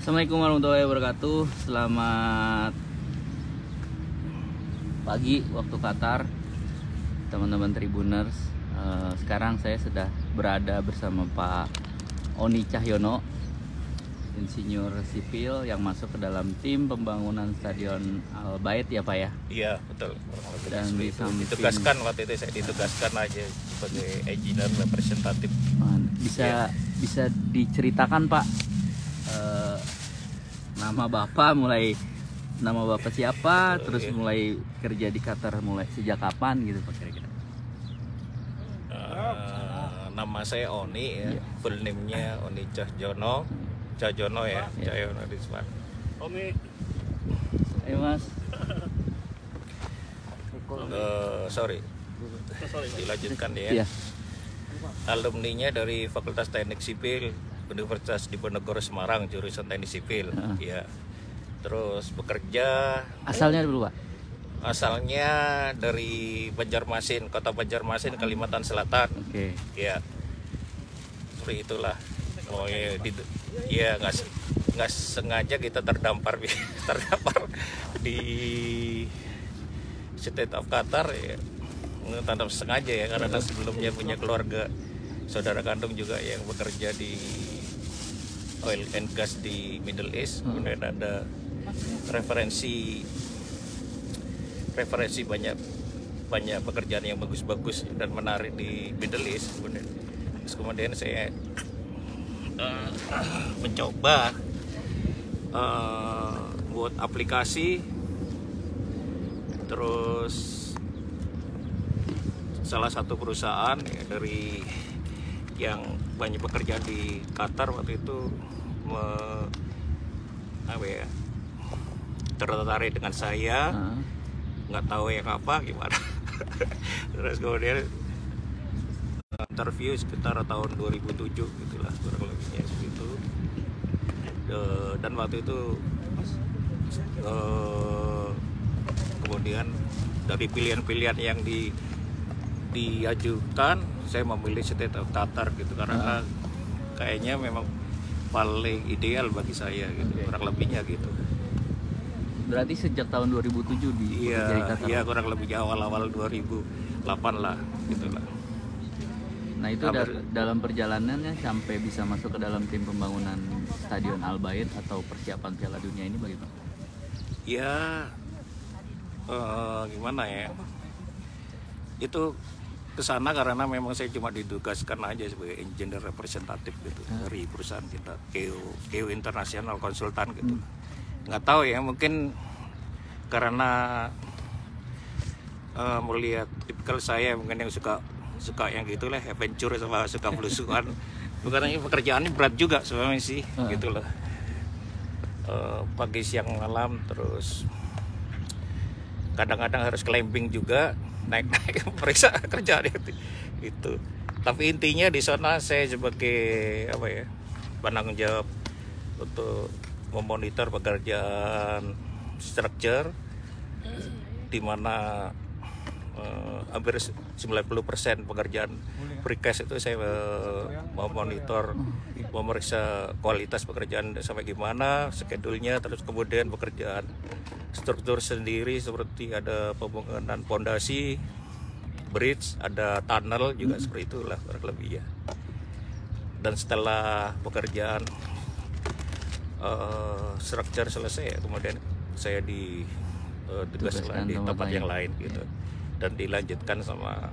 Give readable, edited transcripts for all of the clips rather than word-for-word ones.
Assalamualaikum warahmatullahi wabarakatuh. Selamat pagi waktu Qatar, teman-teman Tribuners. Sekarang saya sudah berada bersama Pak Oni Cahyono, insinyur sipil yang masuk ke dalam tim pembangunan Stadion Al Bayt ya Pak ya? Iya betul. Dan ditugaskan waktu itu saya ditugaskan aja sebagai engineer representatif. Bisa diceritakan Pak, nama Bapak siapa, terus mulai kerja di Qatar mulai sejak kapan gitu Pak kira-kira? Nama saya Oni ya, full name-nya Oni Cahyono ya, Cahyono Rizwan. Omi. Ayo Mas. Sorry. Dilanjutkan ya. Alumninya dari Fakultas Teknik Sipil Universitas Diponegoro Semarang, jurusan Teknik Sipil. Ya. Terus bekerja. Asalnya dulu Pak? Asalnya dari Banjarmasin, kota Banjarmasin, Kalimantan Selatan. Oke. Ya, seperti itulah. Ya nggak sengaja kita terdampar di State of Qatar ya. Tanpa sengaja ya, karena sebelumnya punya keluarga saudara kandung juga yang bekerja di oil and gas di Middle East. Kemudian ada referensi banyak pekerjaan yang bagus-bagus dan menarik di Middle East. Kemudian saya mencoba buat aplikasi, terus salah satu perusahaan ya, dari yang banyak pekerjaan di Qatar waktu itu tertarik dengan saya. Nggak tahu yang apa gimana. Terus kemudian interview sekitar tahun 2007 gitulah kurang lebihnya segitu. Dan waktu itu kemudian dari pilihan-pilihan yang diajukan, saya memilih State of Qatar gitu karena kayaknya memang paling ideal bagi saya gitu, kurang lebihnya gitu. Berarti sejak tahun 2007 di Qatar? Iya, kurang lebih awal-awal 2008 lah gitulah. Nah itu dalam perjalanannya sampai bisa masuk ke dalam tim pembangunan Stadion Al Bayt atau persiapan Piala Dunia ini bagaimana? Ya gimana ya, itu kesana karena memang saya cuma ditugaskan aja sebagai engineer representatif gitu dari perusahaan kita, KEO International Konsultan gitu. Nggak tahu ya, mungkin karena melihat tipikal saya mungkin yang suka yang gitulah, adventure sama suka belusukan. Bukan pekerjaannya berat juga sebenarnya sih, gitu loh. Pagi siang malam, terus kadang-kadang harus climbing juga, naik periksa kerjaan itu. Tapi intinya di sana saya sebagai penanggung jawab untuk memonitor pekerjaan struktur, di mana hampir 90% pekerjaan precast itu saya memonitor, memeriksa kualitas pekerjaan sampai gimana, schedule-nya, terus kemudian pekerjaan struktur sendiri seperti ada pembangunan fondasi, bridge, ada tunnel juga seperti itulah kurang lebih ya. Dan setelah pekerjaan struktur selesai, kemudian saya ditugaskan di tempat yang lain gitu, dan dilanjutkan sama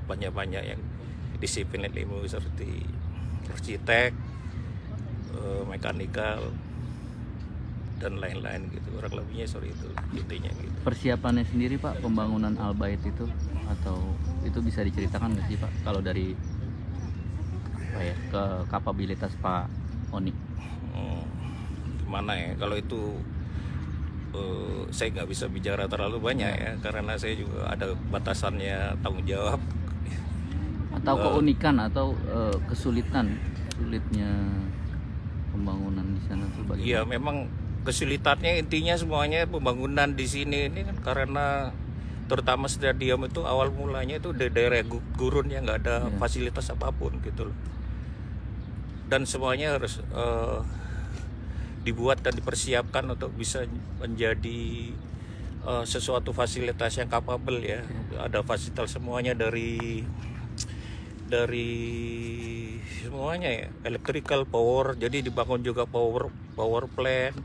banyak yang disiplin ilmu seperti arsitek, mekanikal, dan lain-lain gitu, kurang lebihnya seperti itu intinya gitu. Persiapannya sendiri Pak, pembangunan Al Bayt itu, atau itu bisa diceritakan nggak sih Pak kalau dari ke kapabilitas Pak Oni? Gimana ya, kalau itu saya nggak bisa bicara terlalu banyak ya, karena saya juga ada batasannya tanggung jawab. Atau keunikan atau sulitnya pembangunan di sana tuh bagaimana? Iya, memang kesulitannya intinya semuanya pembangunan di sini ini kan karena terutama stadion itu awal mulanya itu di daerah gurun yang nggak ada fasilitas apapun gitu loh. Dan semuanya harus dibuat dan dipersiapkan untuk bisa menjadi sesuatu fasilitas yang capable ya. Ada fasilitas semuanya dari semuanya ya, electrical power, jadi dibangun juga power plant,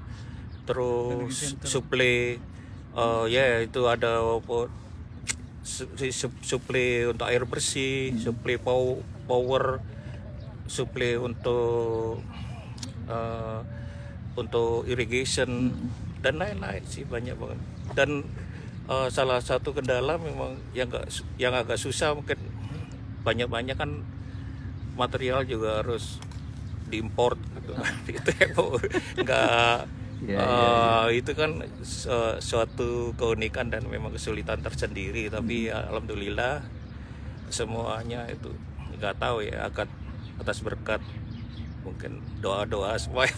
terus suplai ya itu ada suplai untuk air bersih, suplai power, suplai untuk irrigation dan lain-lain sih, banyak banget. Dan salah satu kendala memang yang agak susah mungkin, banyak kan material juga harus diimport gitu. Itu ya nggak itu kan suatu keunikan dan memang kesulitan tersendiri, tapi alhamdulillah semuanya itu nggak tahu ya, atas berkat mungkin doa supaya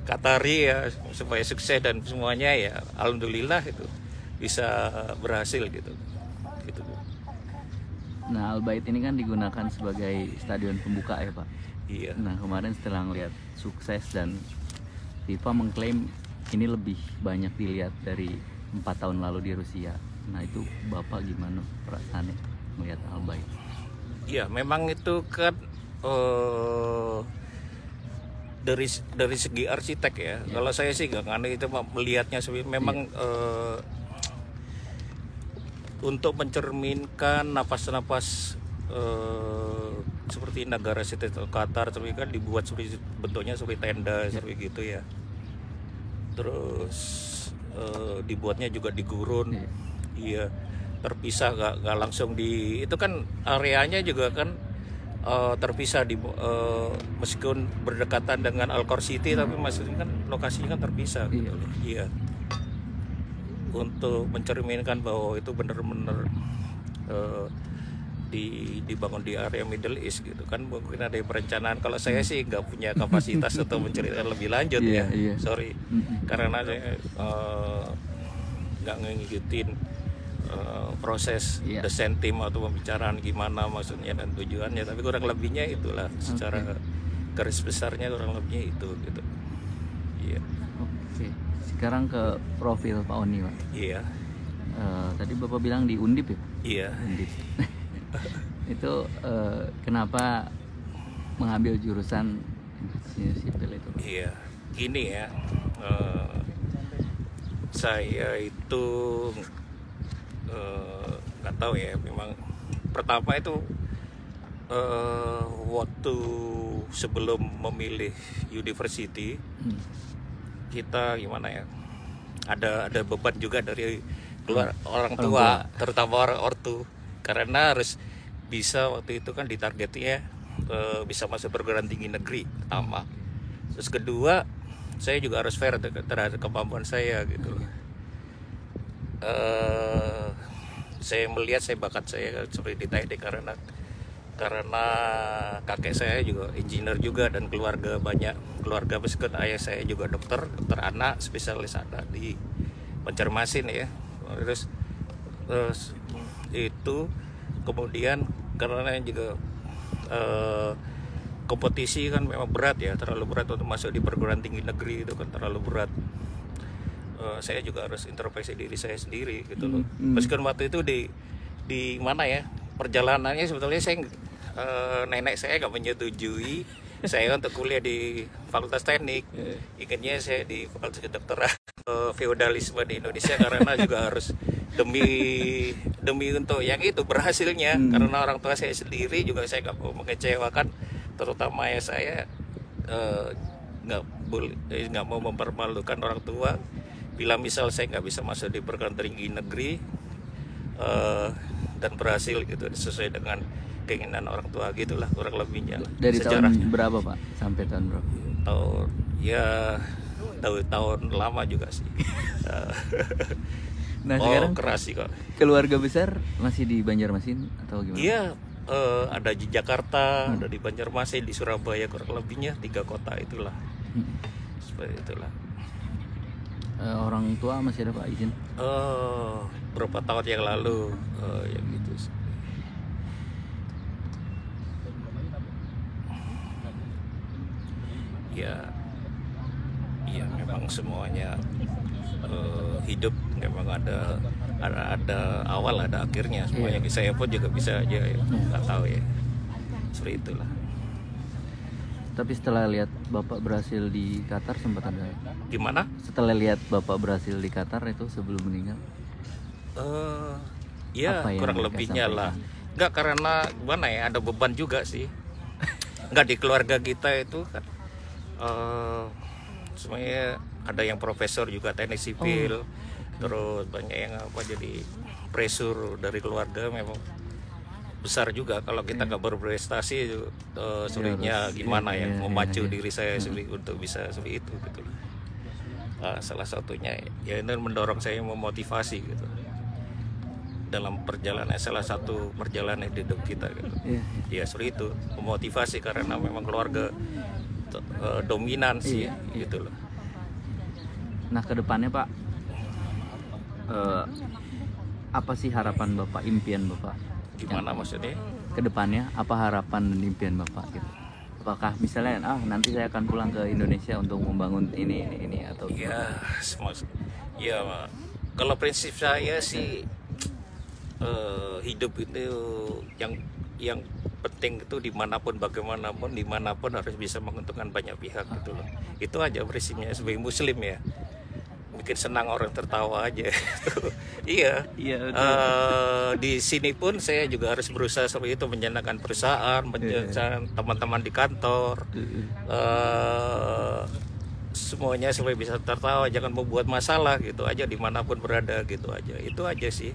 Qatari ya supaya sukses dan semuanya ya, alhamdulillah itu bisa berhasil gitu. Nah, Al Bayt ini kan digunakan sebagai stadion pembuka ya Pak. Iya. Nah, kemarin setelah ngelihat sukses dan FIFA mengklaim ini lebih banyak dilihat dari 4 tahun lalu di Rusia. Nah, itu Bapak gimana perasaannya melihat Al Bayt? Iya, memang itu kan dari segi arsitek ya. Kalau saya sih nggak aneh itu melihatnya memang untuk mencerminkan napas-napas seperti negara seperti Qatar, tapi kan dibuat seperti bentuknya seperti tenda seperti gitu ya. Terus dibuatnya juga di gurun, iya, terpisah, nggak langsung di itu kan areanya juga kan terpisah di meskipun berdekatan dengan Al-Khor City, tapi maksudnya kan lokasinya kan terpisah gitu. Iya. Untuk mencerminkan bahwa itu benar-benar dibangun di area Middle East gitu kan, mungkin ada perencanaan. Kalau saya sih nggak punya kapasitas untuk menceritakan lebih lanjut sorry, karena saya nggak ngikutin proses desain tim atau pembicaraan gimana maksudnya dan tujuannya, tapi kurang lebihnya itulah secara garis besarnya kurang lebihnya itu gitu. Iya. Oke. Sekarang ke profil Pak Oni, Pak. Iya. Tadi Bapak bilang di Undip ya? Iya. Undip. Itu kenapa mengambil jurusan insinyur sipil itu? Iya. Gini ya, saya itu nggak tahu ya, memang pertama itu waktu sebelum memilih university, kita gimana ya, ada beban juga dari orang tua, terutama orang ortu, karena harus bisa waktu itu kan ditargetnya bisa masuk perguruan tinggi negeri pertama. Terus kedua, saya juga harus fair terhadap kemampuan saya gitu. Saya melihat bakat saya seperti di teknik karena kakek saya juga engineer juga, dan keluarga meskipun ayah saya juga dokter anak spesialis anak di Banjarmasin ya. Terus itu kemudian karena juga kompetisi kan memang berat ya, terlalu berat untuk masuk di perguruan tinggi negeri, itu kan terlalu berat. Saya juga harus introspeksi diri saya sendiri gitu loh. Meskipun waktu itu di mana ya, perjalanannya sebetulnya saya nenek saya nggak menyetujui saya untuk kuliah di Fakultas Teknik. Ingatnya saya di Fakultas Kedokteran. Feodalisme di Indonesia, karena juga harus demi untuk yang itu berhasilnya, karena orang tua saya sendiri juga saya nggak mau mengecewakan, terutama ya saya nggak mau mempermalukan orang tua. Bila misal saya nggak bisa masuk di perguruan tinggi negeri dan berhasil gitu sesuai dengan keinginan orang tua, gitulah kurang lebihnya. Dari tahun berapa Pak sampai tahun berapa? Tahun lama juga sih. Nah, sekarang keras sih kok. Keluarga besar masih di Banjarmasin atau gimana? Iya, ada di Jakarta, ada di Banjarmasin, di Surabaya, kurang lebihnya 3 kota itulah. Seperti itulah. Orang tua masih ada Pak izin? Berapa tahun yang lalu yang gitu. Ya, ya memang semuanya hidup memang ada awal ada akhirnya semuanya. Saya pun juga bisa aja ya, nggak tahu ya, seperti itulah. Tapi setelah lihat Bapak berhasil di Qatar sempat ada. Gimana? Setelah lihat Bapak berhasil di Qatar itu sebelum meninggal? Ya kurang lebihnya lah. Enggak, karena gimana ya, ada beban juga sih. Enggak, di keluarga kita itu kan semuanya ada yang profesor juga teknik sipil, terus banyak yang jadi pressure dari keluarga memang besar juga. Kalau kita nggak berprestasi sulitnya gimana ya memacu diri saya untuk bisa seperti itu gitu. Salah satunya ya ini mendorong saya, memotivasi gitu dalam perjalanan, salah satu perjalanan hidup kita gitu. Ya seperti itu, memotivasi karena memang keluarga dominan sih gitu loh. Nah kedepannya Pak, apa sih harapan Bapak, impian Bapak? Gimana maksudnya? Kedepannya apa harapan dan impian Bapak gitu? Apakah misalnya nanti saya akan pulang ke Indonesia untuk membangun ini atau ya kalau prinsip saya sih hidup itu yang penting itu dimanapun bagaimanapun dimanapun harus bisa menguntungkan banyak pihak gitu loh. Itu aja prinsipnya sebagai muslim ya. Bikin senang orang tertawa aja. Iya. Di sini pun saya juga harus berusaha seperti itu, menyenangkan perusahaan, menyenangkan teman-teman di kantor, semuanya supaya bisa tertawa, jangan membuat masalah gitu aja dimanapun berada gitu aja. Itu aja sih.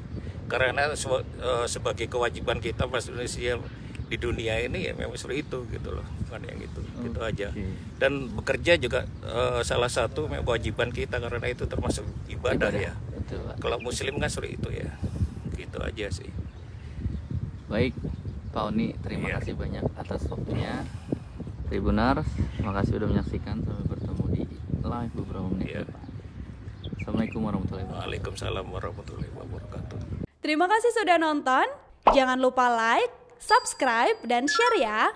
Karena sebagai kewajiban kita Mas Indonesia di dunia ini ya memang seperti itu gitu loh, bukan yang gitu aja. Dan bekerja juga salah satu kewajiban kita karena itu termasuk ibadah ya. Betul, kalau muslim kan seperti itu ya, gitu aja sih. Baik Pak Oni, terima kasih banyak atas waktunya. Tribuners, terima kasih sudah menyaksikan. Sampai bertemu di live beberapa menit depan. Assalamualaikum warahmatullahi wabarakatuh. Waalaikumsalam warahmatullahi wabarakatuh. Terima kasih sudah nonton. Jangan lupa like, subscribe, dan share ya.